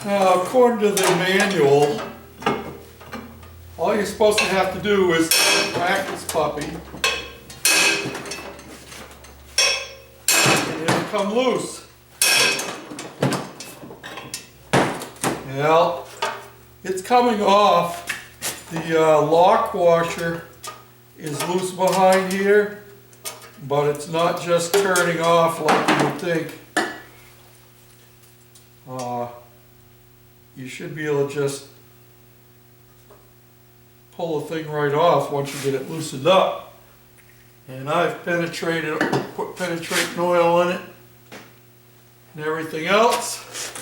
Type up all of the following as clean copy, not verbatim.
Now, according to the manual, all you're supposed to have to do is whack this puppy and it'll come loose. Well, it's coming off. The lock washer is loose behind here, but it's not just turning off like you would think. You should be able to just pull the thing right off once you get it loosened up. And I've put penetrating oil in it and everything else.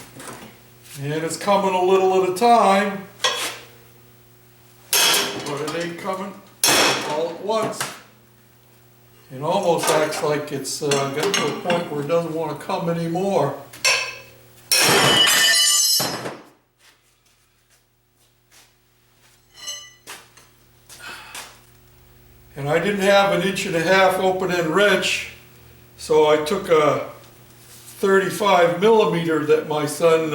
And it's coming a little at a time, but it ain't coming all at once. It almost acts like it's got to a point where it doesn't want to come anymore. And I didn't have an 1.5 open-end wrench, so I took a 35mm that my son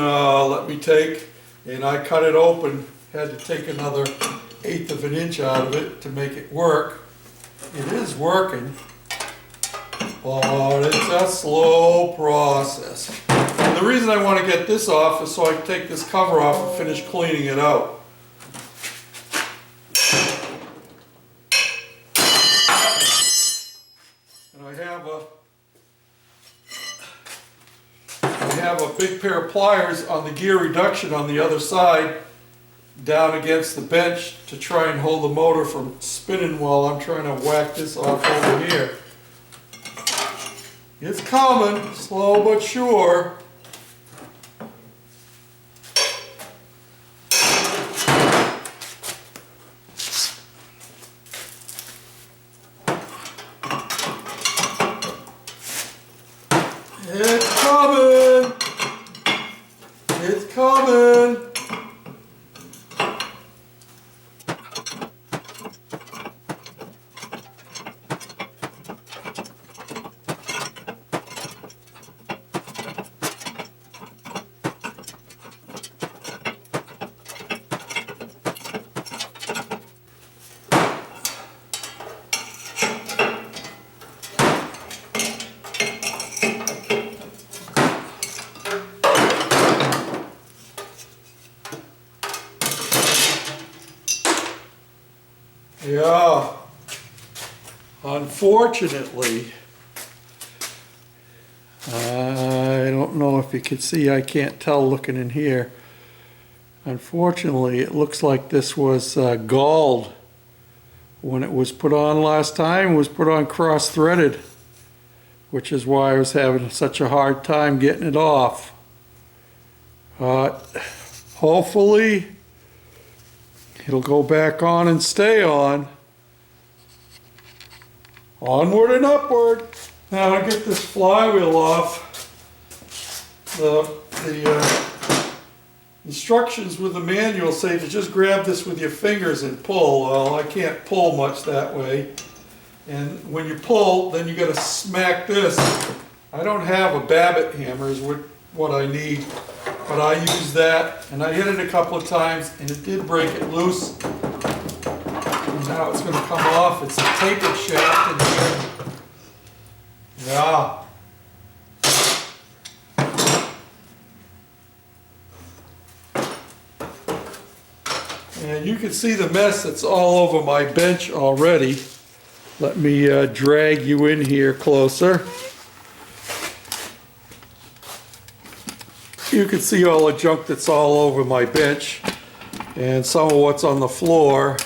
let me take, and I cut it open. Had to take another 1/8 of an inch out of it to make it work. It is working, but it's a slow process. And the reason I want to get this off is so I can take this cover off and finish cleaning it out. I have a big pair of pliers on the gear reduction on the other side down against the bench to try and hold the motor from spinning while I'm trying to whack this off over here. It's coming, slow but sure. It's coming! It's coming! Yeah, unfortunately, I don't know if you can see, I can't tell looking in here. Unfortunately, it looks like this was galled when it was put on last time. It was put on cross-threaded, which is why I was having such a hard time getting it off. Hopefully, it'll go back on and stay on. Onward and upward. Now to get this flywheel off, the instructions with the manual say to just grab this with your fingers and pull. Well, I can't pull much that way. And when you pull, then you got to smack this. I don't have a Babbitt hammer is what I need. But I used that, and I hit it a couple of times, and it did break it loose. And now it's going to come off. It's a tapered shaft in here. Yeah. And you can see the mess that's all over my bench already. Let me drag you in here closer. You can see all the junk that's all over my bench and some of what's on the floor.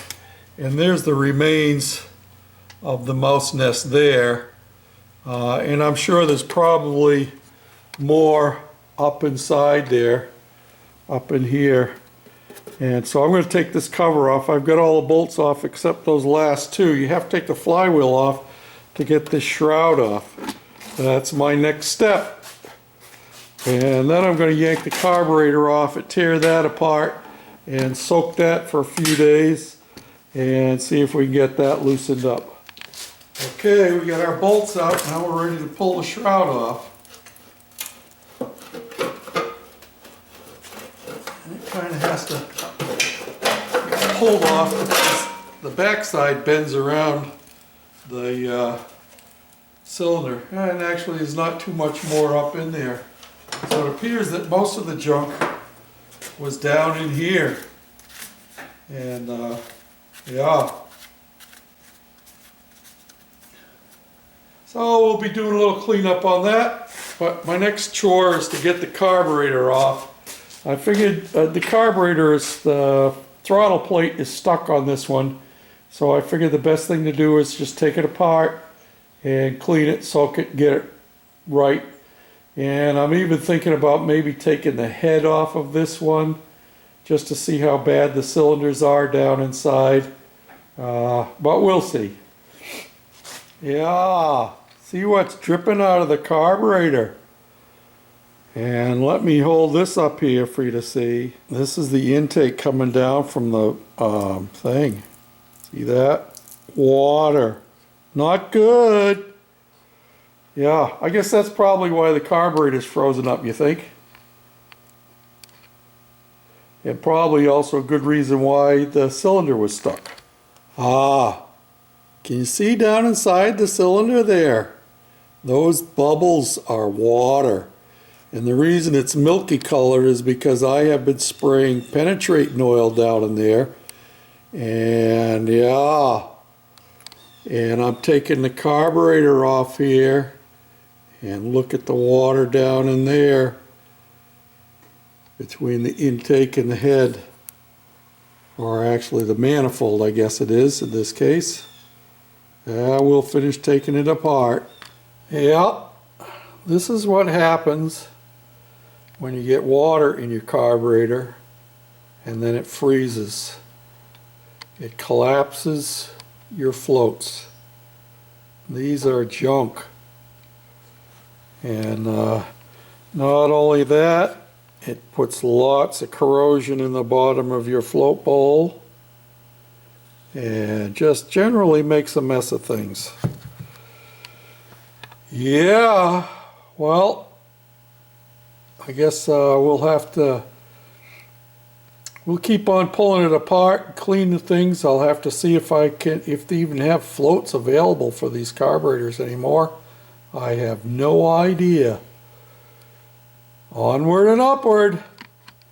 And there's the remains of the mouse nest there. And I'm sure there's probably more up inside there, up in here. And so I'm going to take this cover off. I've got all the bolts off except those last two. You have to take the flywheel off to get this shroud off. That's my next step. And then I'm going to yank the carburetor off and tear that apart and soak that for a few days and see if we can get that loosened up. Okay, we got our bolts out. Now we're ready to pull the shroud off. pulled off because the backside bends around the cylinder, and actually there's not too much more up in there. So it appears that most of the junk was down in here. And yeah. So we'll be doing a little cleanup on that. But my next chore is to get the carburetor off. I figured the carburetor is, the throttle plate is stuck on this one. So I figured the best thing to do is just take it apart and clean it, soak it, get it right. And I'm even thinking about maybe taking the head off of this one just to see how bad the cylinders are down inside. But we'll see. Yeah, see what's dripping out of the carburetor. And let me hold this up here for you to see. This is the intake coming down from the thing. See that? Water. Not good. Yeah, I guess that's probably why the carburetor's frozen up, you think? And probably also a good reason why the cylinder was stuck. Ah, can you see down inside the cylinder there? Those bubbles are water. And the reason it's milky color is because I have been spraying penetrating oil down in there. And yeah, and I'm taking the carburetor off here, and look at the water down in there between the intake and the head, or actually the manifold, I guess it is in this case. We'll finish taking it apart. Yeah, this is what happens when you get water in your carburetor and then it freezes. It collapses your floats. These are junk. And not only that, it puts lots of corrosion in the bottom of your float bowl and just generally makes a mess of things. Yeah, well, I guess we'll keep on pulling it apart, clean the things. I'll have to see if they even have floats available for these carburetors anymore. I have no idea. Onward and upward.